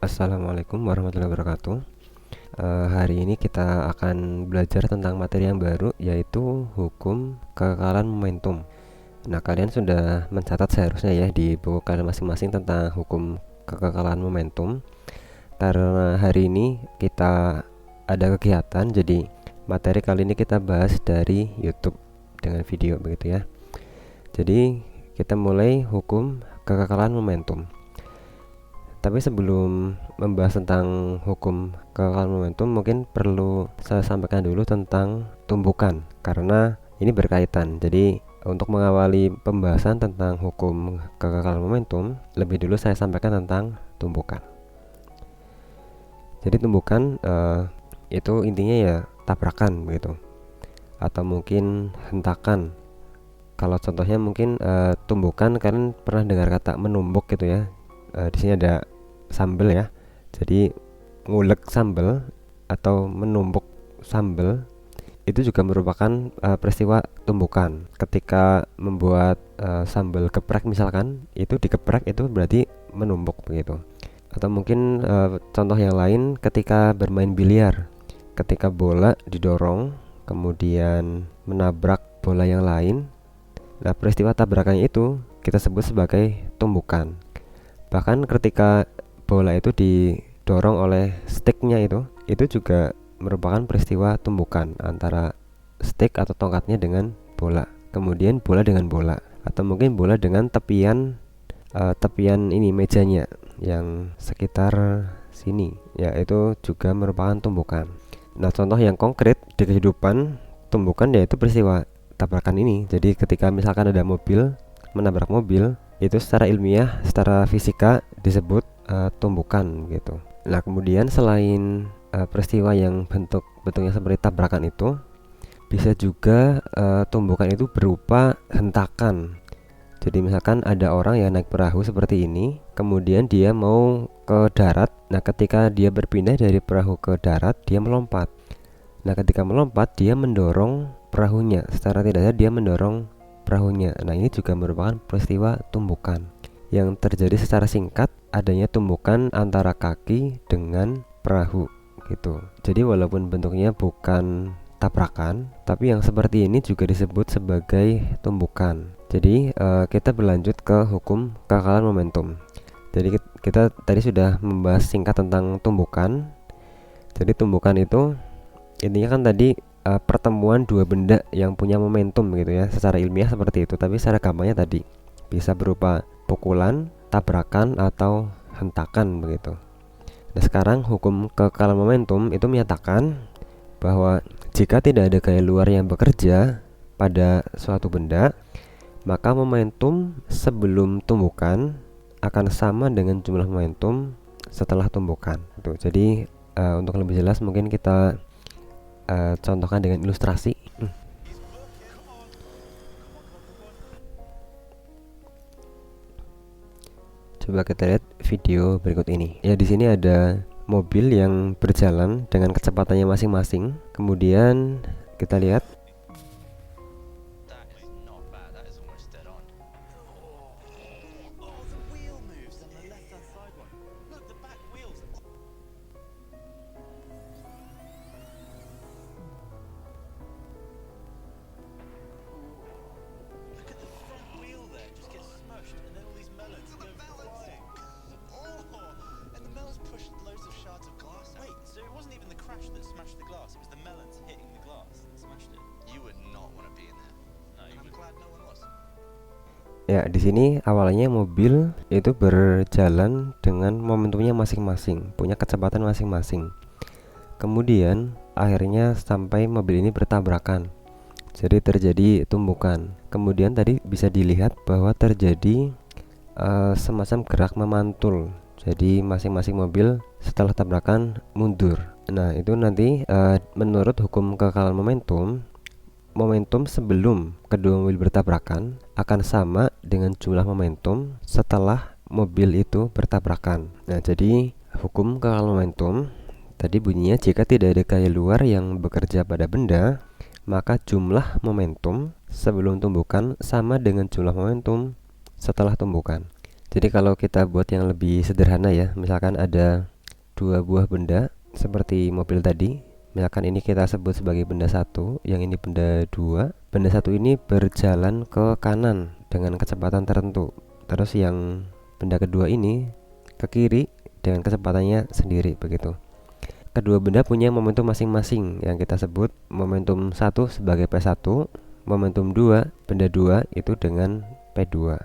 Assalamualaikum warahmatullahi wabarakatuh. Hari ini kita akan belajar tentang materi yang baru, yaitu hukum kekekalan momentum. Nah, kalian sudah mencatat seharusnya ya di buku kalian masing-masing tentang hukum kekekalan momentum. Karena hari ini kita ada kegiatan, jadi materi kali ini kita bahas dari YouTube dengan video begitu ya. Jadi kita mulai hukum kekekalan momentum. Tapi sebelum membahas tentang hukum kekekalan momentum, mungkin perlu saya sampaikan dulu tentang tumbukan, karena ini berkaitan. Jadi untuk mengawali pembahasan tentang hukum kekekalan momentum, lebih dulu saya sampaikan tentang tumbukan. Jadi tumbukan itu intinya ya tabrakan begitu, atau mungkin hentakan. Kalau contohnya mungkin tumbukan, kalian pernah dengar kata menumbuk gitu ya. Di sini ada sambal ya, jadi ngulek sambal atau menumbuk sambal itu juga merupakan peristiwa tumbukan. Ketika membuat sambal geprek misalkan, itu dikeprek, itu berarti menumbuk begitu. Atau mungkin contoh yang lain ketika bermain biliar, ketika bola didorong kemudian menabrak bola yang lain, nah peristiwa tabrakannya itu kita sebut sebagai tumbukan. Bahkan ketika bola itu didorong oleh sticknya itu juga merupakan peristiwa tumbukan antara stick atau tongkatnya dengan bola, kemudian bola dengan bola, atau mungkin bola dengan tepian ini mejanya yang sekitar sini ya, itu juga merupakan tumbukan. Nah, contoh yang konkret di kehidupan tumbukan yaitu peristiwa tabrakan ini. Jadi ketika misalkan ada mobil menabrak mobil, itu secara ilmiah, secara fisika disebut tumbukan gitu. Nah, kemudian selain peristiwa yang bentuknya seperti tabrakan itu, bisa juga tumbukan itu berupa hentakan. Jadi misalkan ada orang yang naik perahu seperti ini, kemudian dia mau ke darat. Nah, ketika dia berpindah dari perahu ke darat, dia melompat. Nah, ketika melompat, dia mendorong perahunya. Secara tidak sadar dia mendorong perahunya. Nah, ini juga merupakan peristiwa tumbukan yang terjadi secara singkat, adanya tumbukan antara kaki dengan perahu gitu. Jadi walaupun bentuknya bukan tabrakan, tapi yang seperti ini juga disebut sebagai tumbukan. Jadi kita berlanjut ke hukum kekekalan momentum. Jadi kita tadi sudah membahas singkat tentang tumbukan. Jadi tumbukan itu intinya kan tadi pertemuan dua benda yang punya momentum gitu ya, secara ilmiah seperti itu. Tapi secara gampangnya tadi bisa berupa pukulan, tabrakan, atau hentakan begitu. Nah, sekarang hukum kekekalan momentum itu menyatakan bahwa jika tidak ada gaya luar yang bekerja pada suatu benda, maka momentum sebelum tumbukan akan sama dengan jumlah momentum setelah tumbukan. Jadi untuk lebih jelas mungkin kita contohkan dengan ilustrasi. Coba kita lihat video berikut ini. Ya, di sini ada mobil yang berjalan dengan kecepatannya masing-masing. Kemudian kita lihat ya, di sini awalnya mobil itu berjalan dengan momentumnya masing-masing, punya kecepatan masing-masing. Kemudian akhirnya sampai mobil ini bertabrakan. Jadi terjadi tumbukan. Kemudian tadi bisa dilihat bahwa terjadi semacam gerak memantul. Jadi masing-masing mobil setelah tabrakan mundur. Nah, itu nanti menurut hukum kekekalan momentum, momentum sebelum kedua mobil bertabrakan akan sama dengan jumlah momentum setelah mobil itu bertabrakan. Nah, jadi hukum kekekalan momentum tadi bunyinya, jika tidak ada gaya luar yang bekerja pada benda, maka jumlah momentum sebelum tumbukan sama dengan jumlah momentum setelah tumbukan. Jadi kalau kita buat yang lebih sederhana ya, misalkan ada dua buah benda seperti mobil tadi. Misalkan ini kita sebut sebagai benda 1, yang ini benda 2. Benda 1 ini berjalan ke kanan dengan kecepatan tertentu. Terus yang benda kedua ini ke kiri dengan kecepatannya sendiri begitu. Kedua benda punya momentum masing-masing yang kita sebut momentum 1 sebagai P1, momentum 2 benda 2 itu dengan P2.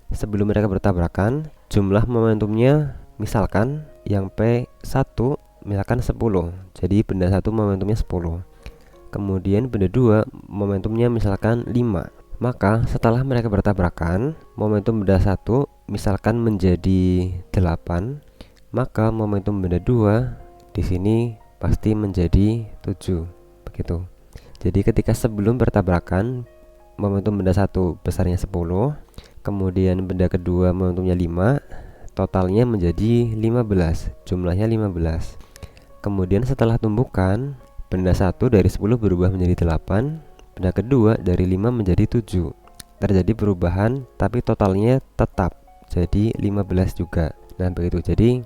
Sebelum mereka bertabrakan, jumlah momentumnya misalkan yang P1 misalkan 10. Jadi benda 1 momentumnya 10. Kemudian benda 2 momentumnya misalkan 5. Maka setelah mereka bertabrakan, momentum benda 1 misalkan menjadi 8, maka momentum benda 2 di sini pasti menjadi 7. Begitu. Jadi ketika sebelum bertabrakan, momentum benda 1 besarnya 10, kemudian benda kedua momentumnya 5, totalnya menjadi 15, jumlahnya 15. Kemudian setelah tumbukan, benda 1 dari 10 berubah menjadi 8, benda kedua dari 5 menjadi 7. Terjadi perubahan tapi totalnya tetap jadi 15 juga. Nah begitu. Jadi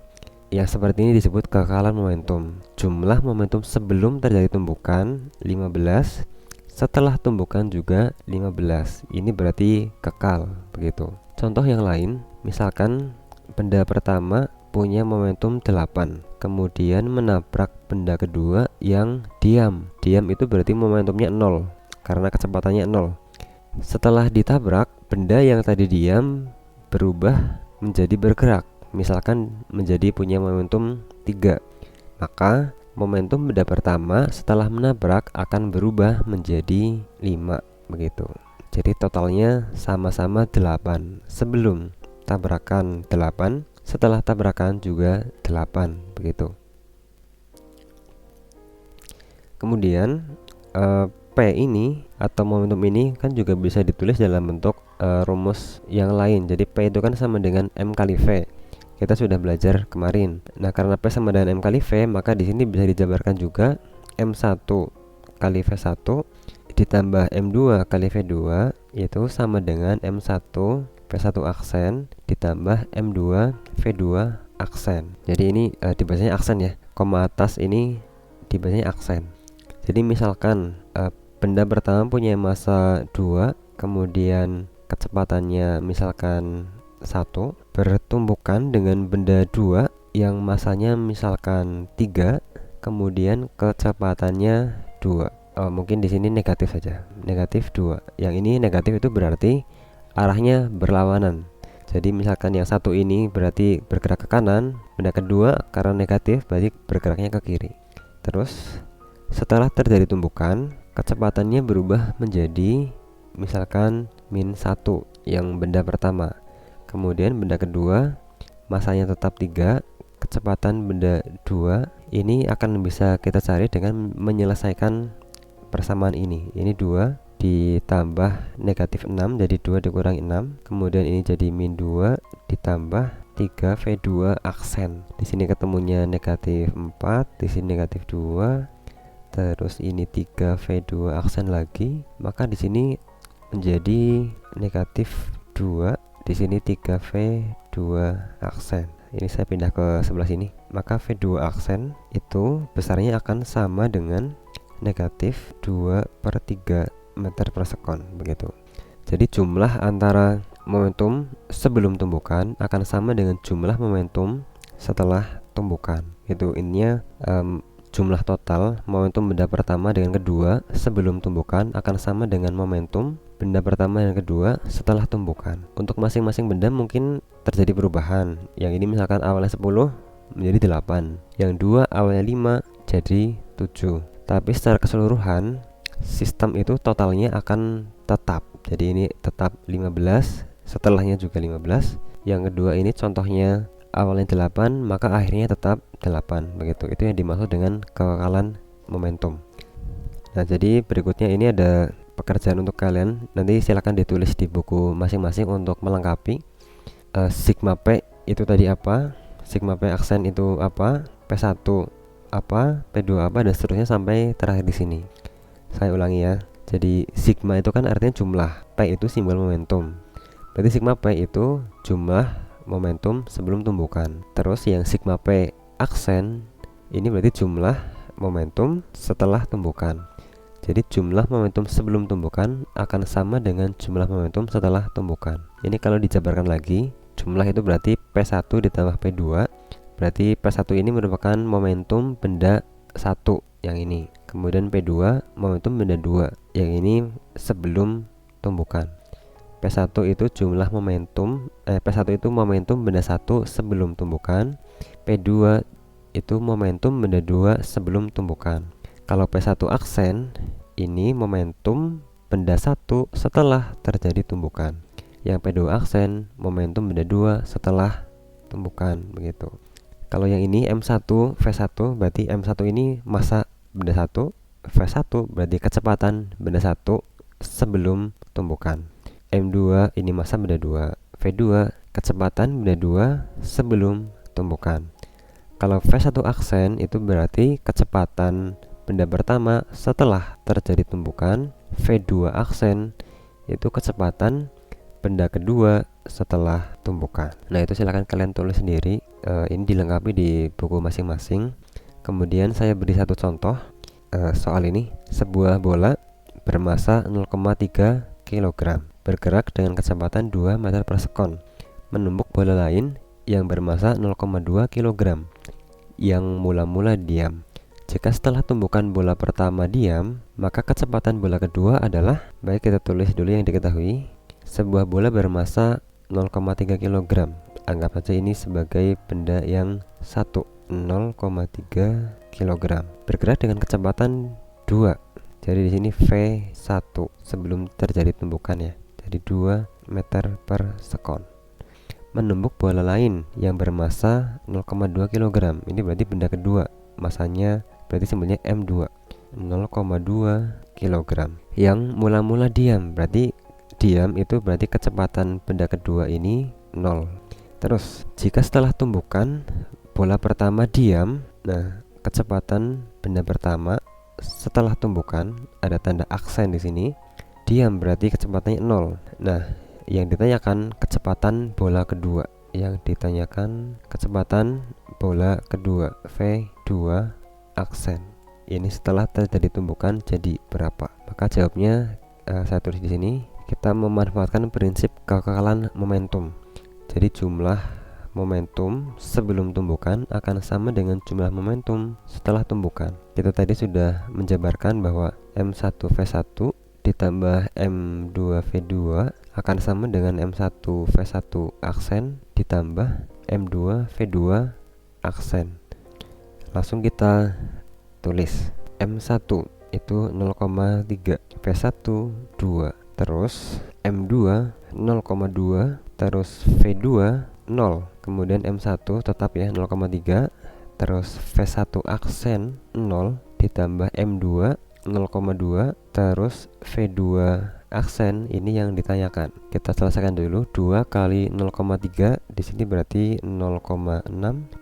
yang seperti ini disebut kekekalan momentum. Jumlah momentum sebelum terjadi tumbukan 15, setelah tumbukan juga 15. Ini berarti kekal begitu. Contoh yang lain, misalkan benda pertama punya momentum 8, kemudian menabrak benda kedua yang diam. Diam itu berarti momentumnya 0 karena kecepatannya 0. Setelah ditabrak, benda yang tadi diam berubah menjadi bergerak. Misalkan menjadi punya momentum 3. Maka momentum benda pertama setelah menabrak akan berubah menjadi 5 begitu. Jadi totalnya sama-sama 8. Sebelum tabrakan 8, setelah tabrakan juga 8 begitu. Kemudian P ini atau momentum ini kan juga bisa ditulis dalam bentuk rumus yang lain. Jadi P itu kan sama dengan M kali V. Kita sudah belajar kemarin. Nah, karena P sama dengan M kali V, maka di sini bisa dijabarkan juga M1 kali V1 ditambah M2 kali V2 itu sama dengan M1 V1 aksen ditambah M2 V2 aksen. Jadi ini dibacanya aksen ya. Koma atas ini dibacanya aksen. Jadi misalkan benda pertama punya massa 2, kemudian kecepatannya misalkan 1, bertumbukan dengan benda 2 yang massanya misalkan 3, kemudian kecepatannya 2. Mungkin di sini negatif saja. Negatif 2. Yang ini negatif itu berarti arahnya berlawanan. Jadi misalkan yang satu ini berarti bergerak ke kanan, benda kedua karena negatif berarti bergeraknya ke kiri. Terus setelah terjadi tumbukan, kecepatannya berubah menjadi misalkan -1 yang benda pertama. Kemudian benda kedua masanya tetap 3, kecepatan benda 2 ini akan bisa kita cari dengan menyelesaikan persamaan ini. Ini 2 ditambah negatif 6 jadi 2 dikurangi 6. Kemudian ini jadi -2 ditambah 3 V2 aksen. Di sini ketemunya negatif 4, di sini negatif 2. Terus ini 3 V2 aksen lagi, maka di sini menjadi negatif 2, di sini 3 V2 aksen. Ini saya pindah ke sebelah sini. Maka V2 aksen itu besarnya akan sama dengan negatif 2/3 meter per sekon begitu. Jadi jumlah antara momentum sebelum tumbukan akan sama dengan jumlah momentum setelah tumbukan. Itu intinya jumlah total momentum benda pertama dengan kedua sebelum tumbukan akan sama dengan momentum benda pertama dan kedua setelah tumbukan. Untuk masing-masing benda mungkin terjadi perubahan. Yang ini misalkan awalnya 10 menjadi 8, yang dua awalnya 5 jadi 7. Tapi secara keseluruhan sistem itu totalnya akan tetap. Jadi ini tetap 15, setelahnya juga 15. Yang kedua ini contohnya awalnya 8 maka akhirnya tetap 8 begitu. Itu yang dimaksud dengan kekekalan momentum. Nah, jadi berikutnya ini ada pekerjaan untuk kalian. Nanti silakan ditulis di buku masing-masing untuk melengkapi. Sigma P itu tadi apa? Sigma P aksen itu apa? P1 apa? P2 apa dan seterusnya sampai terakhir di sini. Saya ulangi ya. Jadi sigma itu kan artinya jumlah, P itu simbol momentum. Berarti sigma P itu jumlah momentum sebelum tumbukan. Terus yang sigma P aksen ini berarti jumlah momentum setelah tumbukan. Jadi jumlah momentum sebelum tumbukan akan sama dengan jumlah momentum setelah tumbukan. Ini kalau dijabarkan lagi, jumlah itu berarti P1 ditambah P2. Berarti P1 ini merupakan momentum benda 1 yang ini. Kemudian P2 momentum benda 2 yang ini sebelum tumbukan. P1 itu jumlah momentum P1 itu momentum benda 1 sebelum tumbukan. P2 itu momentum benda 2 sebelum tumbukan. Kalau P1 aksen ini momentum benda 1 setelah terjadi tumbukan. Yang P2 aksen momentum benda 2 setelah tumbukan, begitu. Kalau yang ini M1 V1 berarti M1 ini massa benda 1, V1 berarti kecepatan benda 1 sebelum tumbukan. M2 ini massa benda 2, V2 kecepatan benda 2 sebelum tumbukan. Kalau V1 aksen itu berarti kecepatan benda pertama setelah terjadi tumbukan. V2 aksen itu kecepatan benda kedua setelah tumbukan. Nah, itu silahkan kalian tulis sendiri. Ini dilengkapi di buku masing-masing. Kemudian saya beri satu contoh soal ini. Sebuah bola bermassa 0,3 kg bergerak dengan kecepatan 2 meter per sekon menumbuk bola lain yang bermassa 0,2 kg yang mula-mula diam. Jika setelah tumbukan bola pertama diam, maka kecepatan bola kedua adalah, baik kita tulis dulu yang diketahui. Sebuah bola bermassa 0,3 kg. Anggap saja ini sebagai benda yang 0,3 kg. Bergerak dengan kecepatan 2. Jadi di sini V1 sebelum terjadi tumbukan ya. Jadi 2 meter per sekon. Menumbuk bola lain yang bermassa 0,2 kg. Ini berarti benda kedua. Masanya berarti simbolnya M2, 0,2 kg. Yang mula-mula diam, berarti diam itu berarti kecepatan benda kedua ini 0. Terus jika setelah tumbukan bola pertama diam, nah kecepatan benda pertama setelah tumbukan ada tanda aksen di sini. Diam berarti kecepatannya 0. Nah, yang ditanyakan kecepatan bola kedua. Yang ditanyakan kecepatan bola kedua V2 aksen. Ini setelah terjadi tumbukan jadi berapa? Maka jawabnya saya tulis di sini. Kita memanfaatkan prinsip kekekalan momentum. Jadi jumlah momentum sebelum tumbukan akan sama dengan jumlah momentum setelah tumbukan. Kita tadi sudah menjabarkan bahwa M1V1 ditambah M2V2 akan sama dengan M1V1 aksen ditambah M2V2 aksen. Langsung kita tulis M1 itu 0,3, V1 2, terus M2 0,2, terus V2 0. Kemudian M1 tetap ya 0,3, terus V1 aksen 0 ditambah M2 0,2, terus V2 aksen. Ini yang ditanyakan. Kita selesaikan dulu. 2 kali 0,3 di sini berarti 0,6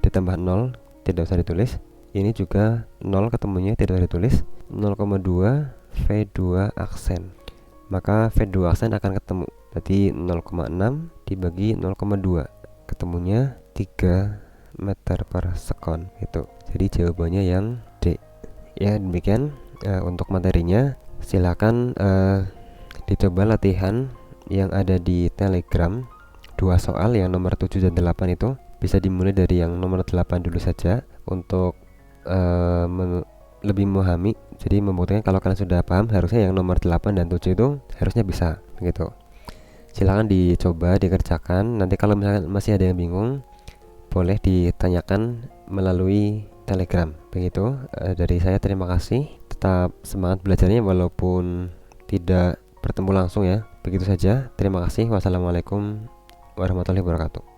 ditambah 0 tidak usah ditulis. Ini juga 0 ketemunya tidak usah ditulis. 0,2 V2 aksen. Maka V2 aksen akan ketemu. Berarti 0,6 dibagi 0,2 ketemunya 3 meter per sekon itu. Jadi jawabannya yang D. Ya, demikian untuk materinya. Silakan dicoba latihan yang ada di Telegram. 2 soal yang nomor 7 dan 8 itu bisa dimulai dari yang nomor 8 dulu saja untuk lebih memahami. Jadi membuktikan kalau kalian sudah paham, harusnya yang nomor 8 dan 7 itu harusnya bisa begitu. Silakan dicoba dikerjakan. Nanti kalau misalkan masih ada yang bingung, boleh ditanyakan melalui Telegram. Begitu dari saya, terima kasih. Tetap semangat belajarnya walaupun tidak bertemu langsung ya. Begitu saja. Terima kasih. Wassalamualaikum warahmatullahi wabarakatuh.